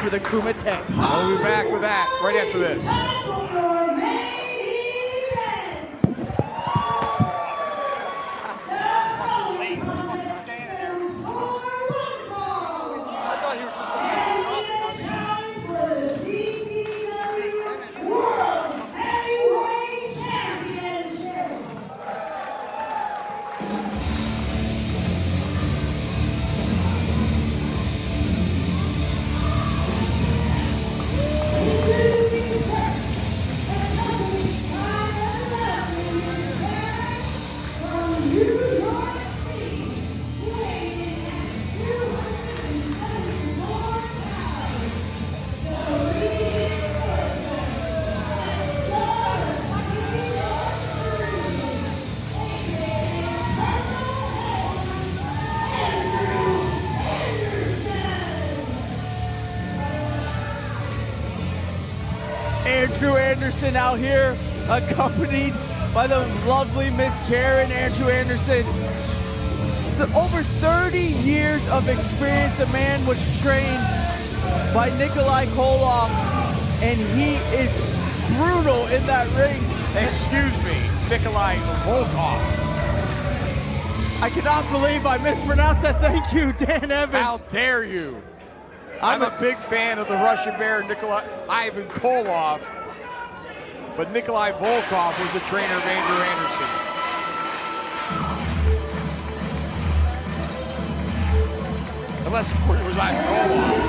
for the KUMITE. We'll be back with that right after this. Andrew Anderson out here, accompanied by the lovely Miss Karen. Andrew Anderson, over 30 years of experience. The man was trained by Nikolai Koloff, and he is brutal in that ring. Excuse me, Nikolai Volkov. I cannot believe I mispronounced that. Thank you, Dan Evans. How dare you? I'm a big fan of the Russian Bear, Ivan Koloff, but Nikolai Volkov was the trainer of Andrew Anderson. Unless, of course, it was Ivan Koloff.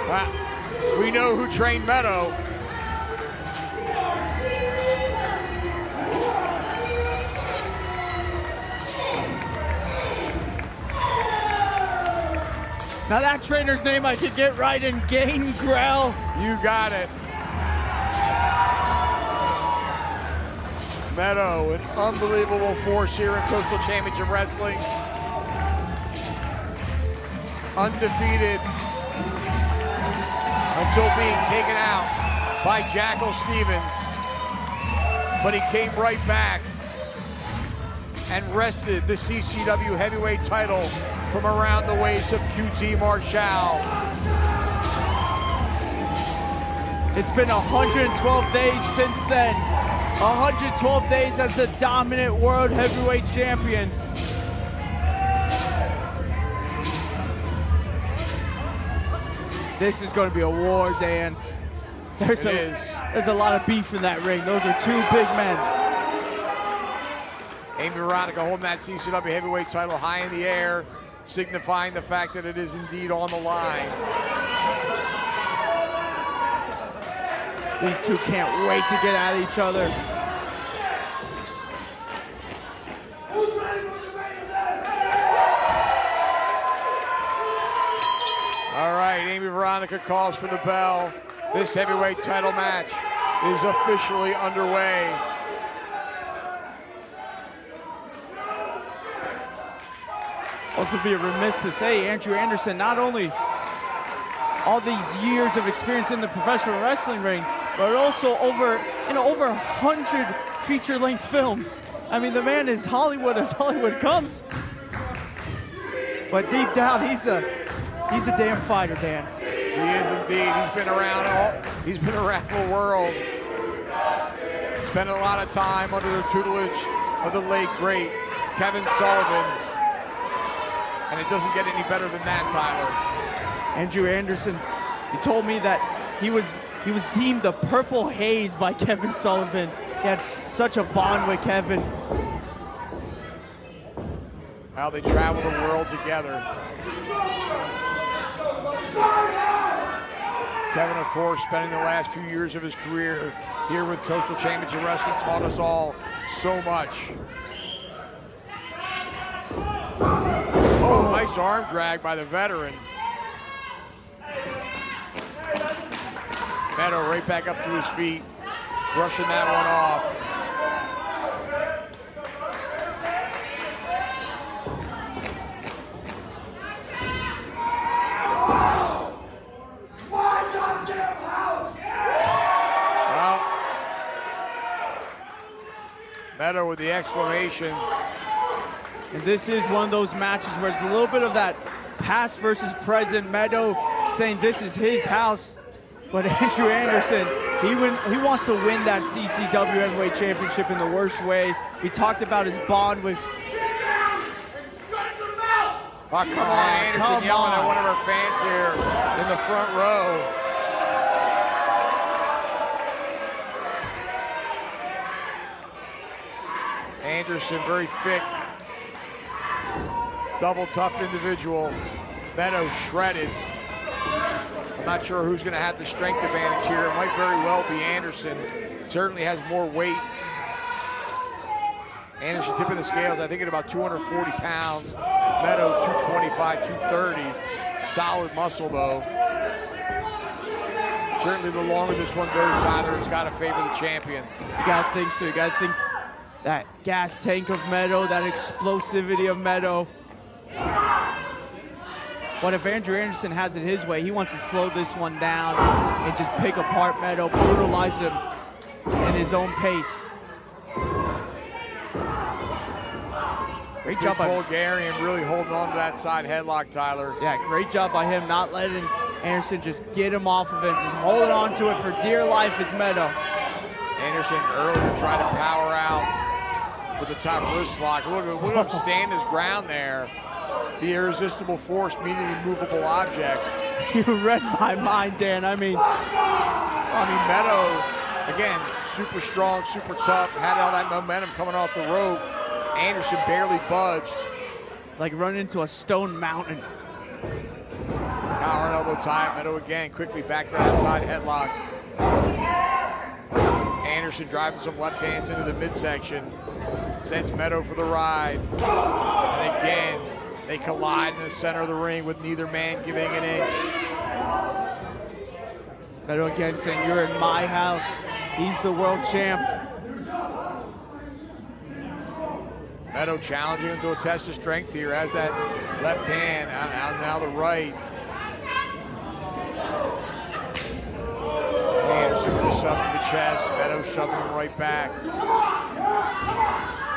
Well, we know who trained Meto. Now that trainer's name I could get right in Gangrel. You got it. Meto, an unbelievable force here in Coastal Championship Wrestling. Undefeated until being taken out by Jackal Stevens. But he came right back and wrested the CCW heavyweight title from around the waist of QT Marshall. It's been 112 days since then. 112 days as the dominant world heavyweight champion. This is going to be a war, Dan. There's a lot of beef in that ring. Those are two big men. Amy Veronica holding that CCW heavyweight title high in the air, signifying the fact that it is indeed on the line. These two can't wait to get at each other. All right, Amy Veronica calls for the bell. This heavyweight title match is officially underway. Also be remiss to say, Andrew Anderson, not only all these years of experience in the professional wrestling ring, but also over 100 feature-length films. I mean, the man is Hollywood as Hollywood comes. But deep down, he's a damn fighter, Dan. He is indeed. He's been around the world. Spent a lot of time under the tutelage of the late great Kevin Sullivan. And it doesn't get any better than that, Tyler. Andrew Anderson, he told me that he was deemed the Purple Haze by Kevin Sullivan. He had such a bond with Kevin. How they travel the world together. Kevin, of course, spending the last few years of his career here with Coastal Championship Wrestling, taught us all so much. Oh, nice arm drag by the veteran. Meto right back up to his feet, brushing that one off. Meto with the exclamation. And this is one of those matches where it's a little bit of that past versus present. Meto saying this is his house, but Andrew Anderson, he wants to win that CCW Heavyweight Championship in the worst way. We talked about his bond with... Oh, come on, Anderson yelling at one of our fans here in the front row. Anderson, very thick, double tough individual. Meto shredded. I'm not sure who's going to have the strength advantage here. It might very well be Anderson. Certainly has more weight. Anderson tipping the scales, I think, at about 240 pounds. Meto 225, 230. Solid muscle, though. Certainly the longer this one goes, Tyler, it's got to favor the champion. You got to think so. You got to think that gas tank of Meto, that explosivity of Meto. But if Andrew Anderson has it his way, he wants to slow this one down and just pick apart Meto, brutalize him in his own pace. Great job by Bulgarian, really holding on to that side headlock, Tyler. Yeah, great job by him not letting Anderson just get him off of him, just holding on to it for dear life is Meto. Anderson earlier tried to power out with the top wrist lock. Look at him stand his ground there. The irresistible force meeting the immovable object. You read my mind, Dan. I mean, Meto, again, super strong, super tough, had all that momentum coming off the rope. Anderson barely budged. Like running into a stone mountain. Power and elbow tie. Meto again, quickly back to that side headlock. Anderson driving some left hands into the midsection. Sends Meto for the ride. And again, they collide in the center of the ring with neither man giving an inch. Meto again saying, you're in my house. He's the world champ. Meto challenging him to a test of strength here. Has that left hand, now the right. Anderson with a shove to the chest. Meto shoving him right back.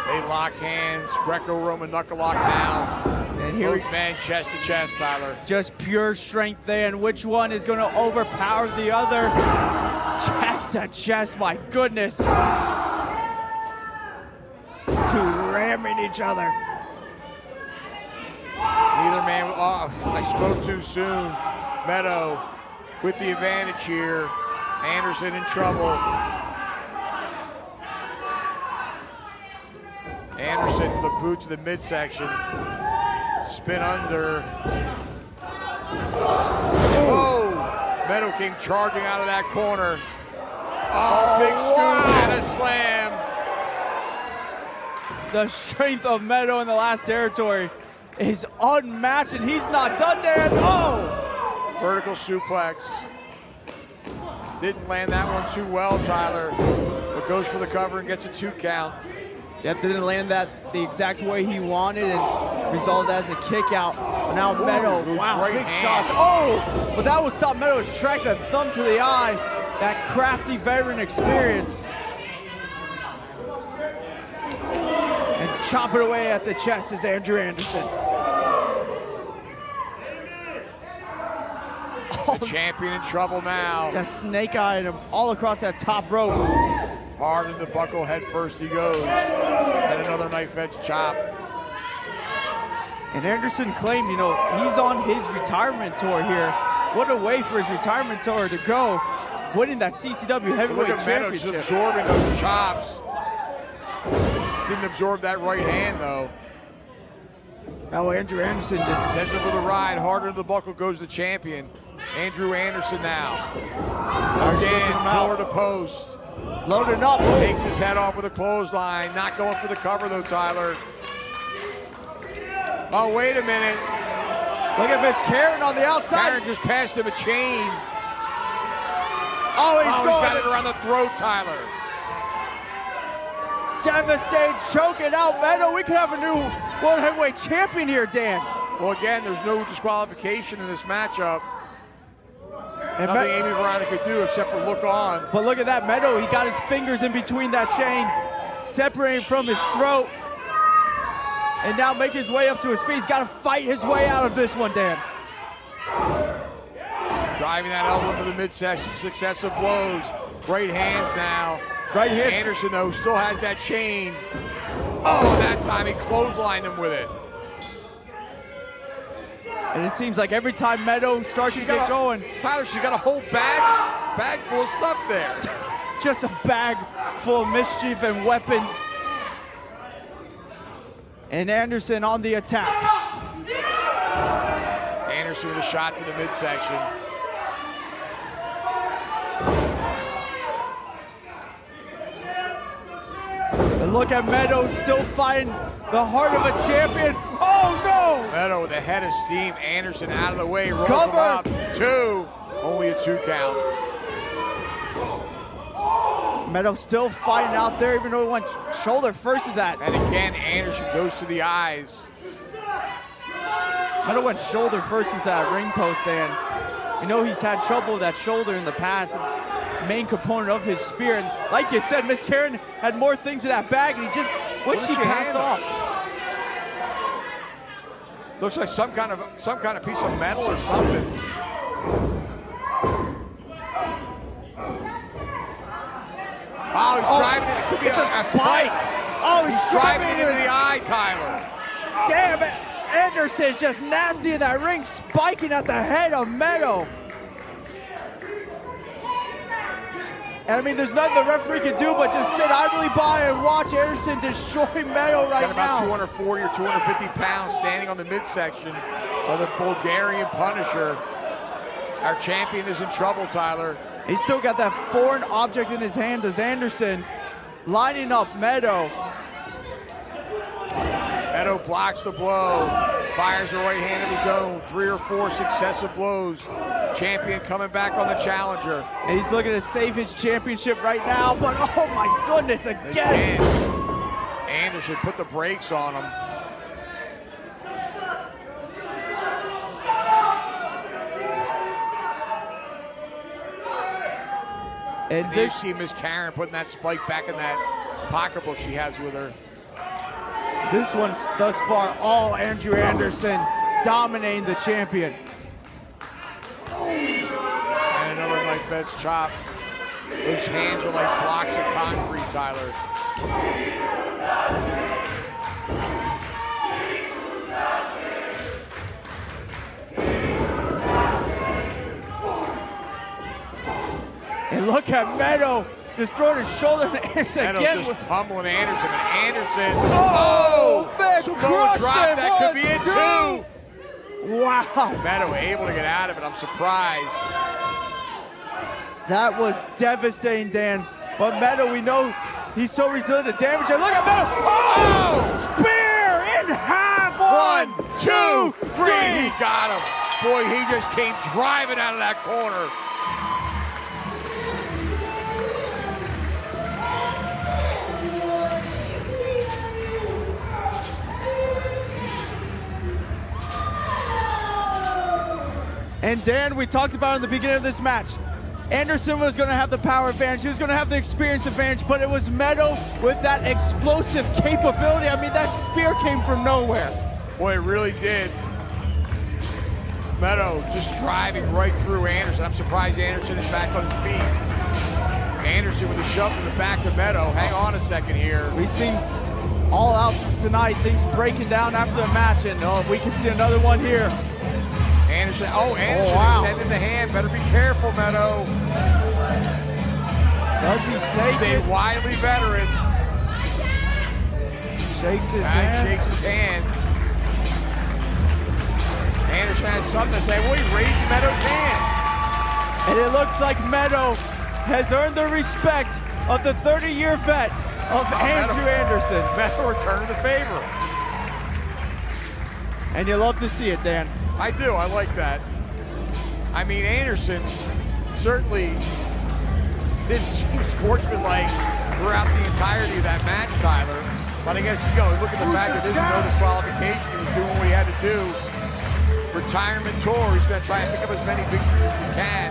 They lock hands. Greco-Roman knuckle lock now. And here both men chest to chest, Tyler. Just pure strength there, and which one is going to overpower the other? Chest to chest, my goodness. These two ramming each other. Neither man, I spoke too soon. Meto with the advantage here. Anderson in trouble. Anderson, the boot to the midsection. Spin under. Oh! Meto came charging out of that corner. Oh, big scoop and a slam. The strength of Meto in the last territory is unmatched, and he's not done, Dan. Oh! Vertical suplex. Didn't land that one too well, Tyler. But goes for the cover and gets a 2 count. Yep, didn't land that the exact way he wanted and resolved as a kick out. But now Meto, wow, big shots. Oh, but that would stop Meto's track, that thumb to the eye, that crafty veteran experience. And chop it away at the chest is Andrew Anderson. The champion in trouble now. Just snake-eyeing him all across that top rope. Hard in the buckle, head first he goes. And another knife edge chop. And Anderson claimed, you know, he's on his retirement tour here. What a way for his retirement tour to go, winning that CCW Heavyweight Championship. Look at Meto just absorbing those chops. Didn't absorb that right hand, though. Now Andrew Anderson just sends him for the ride. Harder in the buckle goes the champion. Andrew Anderson now. Again, power to post. Loading up. Takes his head off with a clothesline. Not going for the cover, though, Tyler. Oh, wait a minute. Look at Miss Karen on the outside. Karen just passed him a chain. Oh, he's going. He's got it around the throat, Tyler. Devastating, choking out Meto. We could have a new World Heavyweight Champion here, Dan. Well, again, there's no disqualification in this matchup. And nothing Amy Verona could do except for look on. But look at that, Meto. He got his fingers in between that chain, separating from his throat. and now make his way up to his feet. He's got to fight his way out of this one, Dan. Driving that elbow into the midsection, successive blows. Right hands now. Right hands. Anderson, though, still has that chain. Oh, that time he clotheslined him with it. And it seems like every time Meto starts to get going, Tyler, she's got a whole bag full of stuff there. just a bag full of mischief and weapons. And Anderson on the attack. Anderson with a shot to the midsection. And look at Meto still fighting the heart of a champion. Oh no! Meto with a head of steam. Anderson out of the way, rolls him Cover. up. 2, only a 2 count. Meto still fighting out there, even though he went shoulder first to that. And again, Anderson goes to the eyes. Meto went shoulder first into that ring post, and you know he's had trouble with that shoulder in the past. It's the main component of his spear. And like you said, Miss Karen had more things in that bag, and he just, what did she pass off? Looks like some kind of piece of metal or something. Oh, he's driving it. It could be it's a spike. Oh, he's driving driving it into the eye, Tyler. Damn it. Anderson's just nasty in that ring, spiking at the head of Meto. And I mean, there's nothing the referee can do but just sit idly by and watch Anderson destroy Meto right Got about now. 240 or 250 pounds standing on the midsection of the Bulgarian Punisher. Our champion is in trouble, Tyler. He's still got that foreign object in his hand as Anderson lining up Meto. Meto blocks the blow, fires a right hand of his own, 3 or 4 successive blows. Champion coming back on the challenger. And he's looking to save his championship right now, but oh my goodness, again. Anderson put the brakes on him. And you this, see Miss Karen putting that spike back in that pocketbook she has with her. this one's thus far all Andrew Anderson dominating the champion. And another knife edge chop. Those hands are like blocks of concrete, Tyler. And look at Meto just throwing his shoulder to Anderson Meto again. just pummeling Anderson, and Anderson. Oh, man, Samoa crushed drop. him. That could be it, 1, 2. Wow. Meto able to get out of it. I'm surprised. That was devastating, Dan. But Meto, we know he's so resilient to damage. And look at Meto. Oh! Spear in half. 1, 2, 3. He got him. Boy, he just came driving out of that corner. And Dan, we talked about in the beginning of this match, Anderson was going to have the power advantage, he was going to have the experience advantage, but it was Meto with that explosive capability. I mean, that spear came from nowhere. Boy, it really did. Meto just driving right through Anderson. I'm surprised Anderson is back on his feet. Anderson with a shove to the back of Meto. Hang on a second here. We've seen all out tonight, things breaking down after the match, and we can see another one here. Anderson, Anderson wow. extending the hand. Better be careful, Meto. Does he take He's it? a wily veteran. Shakes his hand. Shakes his hand. Anderson has something to say. Well, he raised Meto's hand. And it looks like Meto has earned the respect of the 30-year vet of Andrew Anderson. Meto returning the favor. And you love to see it, Dan. I do. I like that. I mean, Anderson certainly didn't seem sportsmanlike throughout the entirety of that match, Tyler. But I guess, look at the fact that there's no disqualification. He was doing what he had to do. Retirement tour. He's going to try and pick up as many victories as he can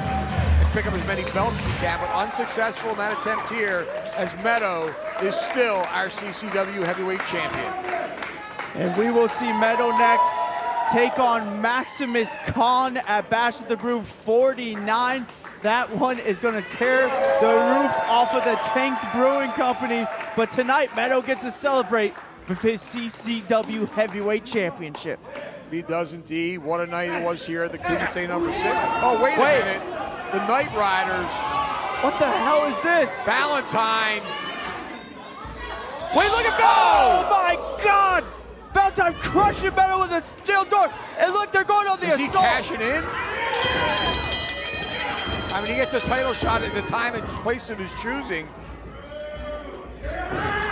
and pick up as many belts as he can, but unsuccessful in that attempt here as Meto is still our CCW heavyweight champion. And we will see Meto next take on Maximus Khan at Bash at the Brew 49. That one is going to tear the roof off of the Tanked Brewing Company. But tonight, Meto gets to celebrate with his CCW Heavyweight Championship. He does indeed. What a night it was here at the KUMITE number 6. Oh, wait a minute. The Night Riders. What the hell is this? Valentine. Wait, look at that! Oh my God! Valentine crushing Meto with a steel door. And look, they're going on the assault. Is he cashing in? I mean, he gets a title shot at the time and place of his choosing.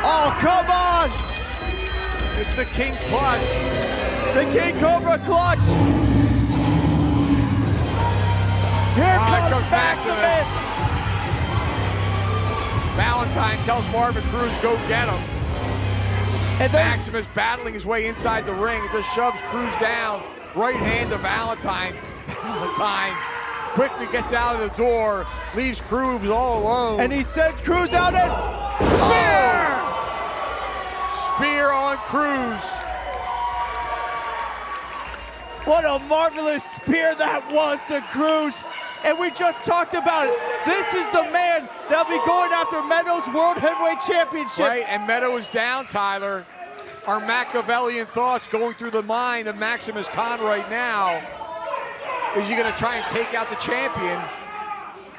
Oh, come on! It's the King Clutch. The King Cobra Clutch. Here comes Maximus. Valentine tells Marvin Cruz, go get him. And then Maximus battling his way inside the ring, just shoves Cruz down. Right hand to Valentine. Valentine quickly gets out of the door, leaves Cruz all alone. And he sends Cruz out and spear! Spear on Cruz. What a marvelous spear that was to Cruz. And we just talked about it. This is the man that'll be going after Meto's World Heavyweight Championship. Right, and Meto is down, Tyler. Our Machiavellian thoughts going through the mind of Maximus Khan right now. Is he going to try and take out the champion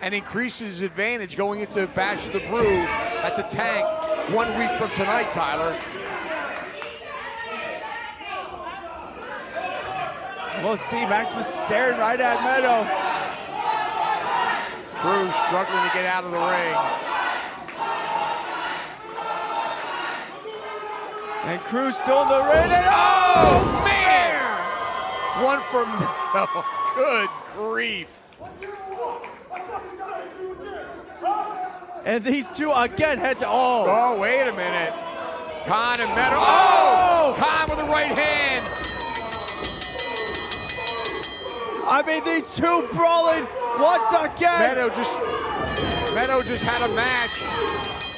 and increase his advantage going into Bash of the Brew at the Tank 1 week from tonight, Tyler? We'll see. Maximus staring right at Meto. Cruz struggling to get out of the ring. And Cruz still in the ring. And oh, man! One for Meto. Good grief. And these two again head to Oh, wait a minute. Khan and Meto. Oh! Khan with the right hand. I mean, these two brawling once again. Meto just had a match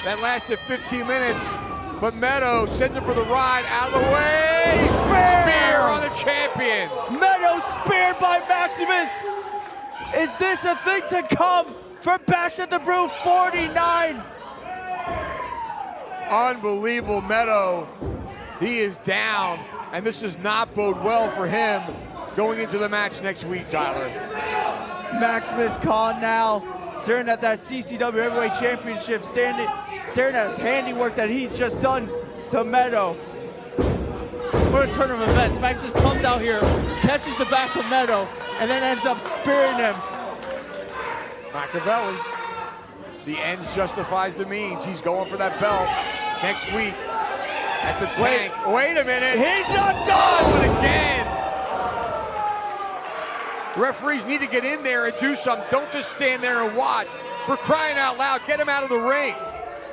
that lasted 15 minutes, but Meto sends him for the ride out of the way. Spear on the champion. Meto speared by Maximus. Is this a thing to come for Bash at the Brew 49? Unbelievable, Meto. He is down, and this does not bode well for him going into the match next week, Tyler. Maximus Khan now staring at that CCW Heavyweight Championship, staring at his handiwork that he's just done to Meto. What a turn of events. Maximus comes out here, catches the back of Meto, and then ends up spearing him. Machiavelli. The ends justifies the means. He's going for that belt next week at the Tank. Wait a minute. He's not done. Oh, and again. Referees need to get in there and do something. Don't just stand there and watch. For crying out loud, get him out of the ring.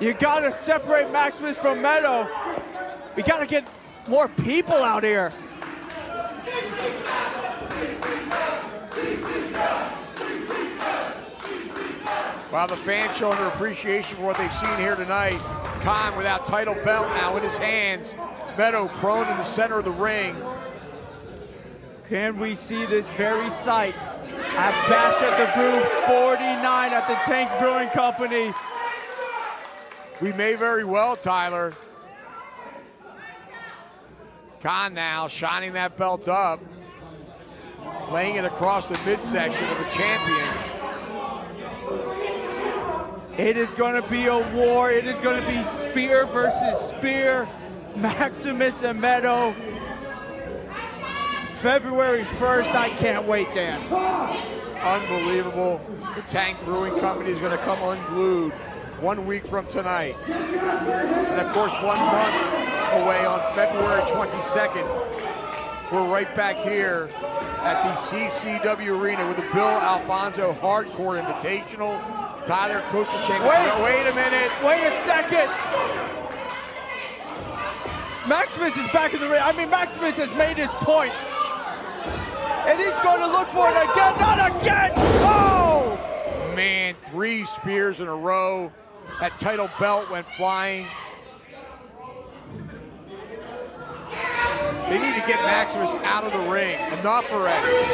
You gotta separate Maximus from Meto. We gotta get more people out here. While the fans showing their appreciation for what they've seen here tonight. Khan without title belt now in his hands. Meto prone in the center of the ring. Can we see this very sight at Bash at the Brew 49 at the Tank Brewing Company? We may very well, Tyler. Khan now shining that belt up, laying it across the midsection of the champion. It is going to be a war. It is going to be spear versus spear. Maximus and Meto. February 1st, I can't wait, Dan. Unbelievable. The Tank Brewing Company is going to come unglued 1 week from tonight. And of course, 1 month away on February 22nd, we're right back here at the CCW Arena with the Bill Alfonso Hardcore Invitational. Tyler Costa Championship. Wait a minute. Wait a second. Maximus is back in the ring. I mean, Maximus has made his point. And he's going to look for it again. Not again. Oh! Man, 3 spears in a row. That title belt went flying. get Maximus out of the ring. Enough already.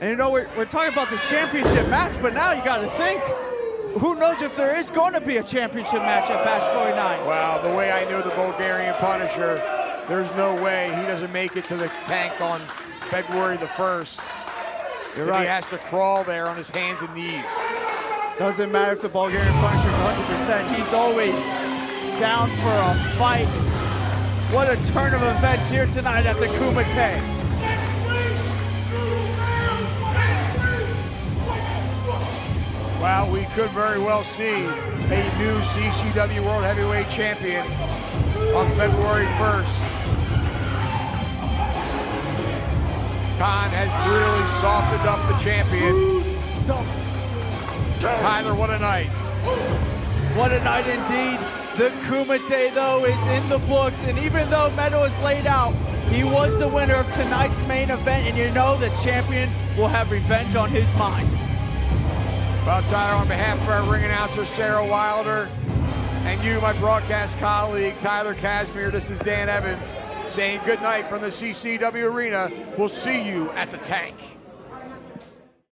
And you know, we're talking about the championship match, but now you got to think, who knows if there is going to be a championship match at Bash 49. Well, the way I know the Bulgarian Punisher, there's no way he doesn't make it to the tank on February the 1st. You're right. He has to crawl there on his hands and knees. Doesn't matter if the Bulgarian Punisher is 100%. He's always down for a fight. What a turn of events here tonight at the KUMITE. Well, we could very well see a new CCW World Heavyweight Champion on February 1st. Khan has really softened up the champion. Tyler, what a night. What a night indeed. The KUMITE, though, is in the books, and even though Meto is laid out, he was the winner of tonight's main event, and you know the champion will have revenge on his mind. Well, Tyler, on behalf of our ring announcer, Sarah Wilder, and you, my broadcast colleague, Tyler Casimir, this is Dan Evans, saying good night from the CCW Arena. We'll see you at the tank.